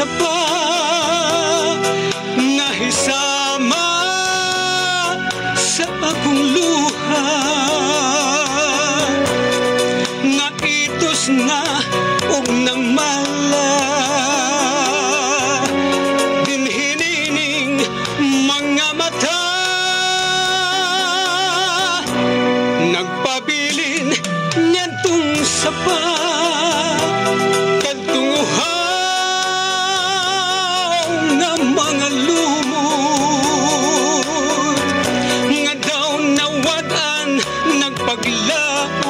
sapa nga hisama sa akong luha, nga itos na og namala dinhinining mga mata, nagpabilin niyantong sapa kadtunguhaw nga mga lumot, nga daw nawadan nagpaglaom,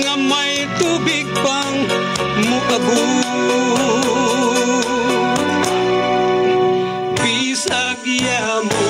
nga may tubig pang mukabot bisag yamo.